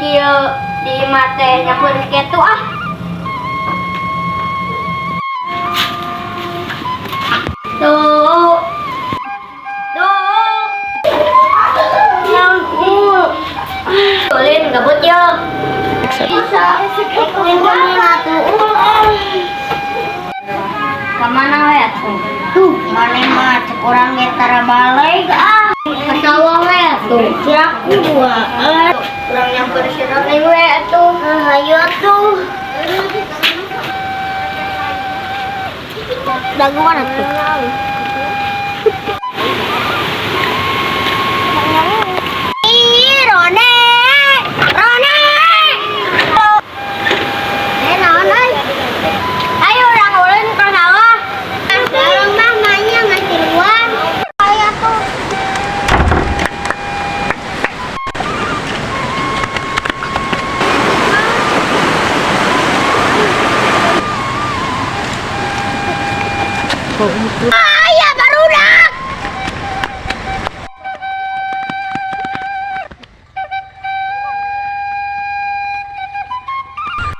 kieu di mate nyampur kitu ah. Tuh. Tuh. Tulin gabut yuk. Bisa kemana ya tuh? Tuh, mana mah cek orang getara balik ah. Kesawah we tuh. Ciraku buat. Kurang nyamper sirah we tuh. Ayo tuh. Dagu mana tuh? Ya barudak.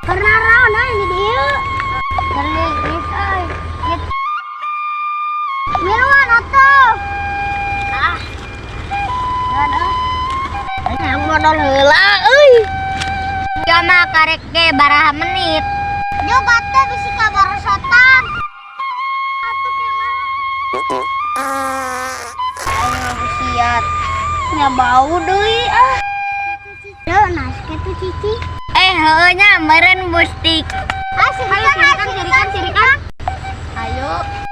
Karena rana ini dia. Karena misai. Miluan atuh. Ah. Ada. Yang modal heula euy. Jama karek ge baraha menit. Juga teh bisi kabar sotan. Siat nya bau deui ah. Yo nas kitu cici. Heunya meureun bustik. Ah sirikan. Ayo.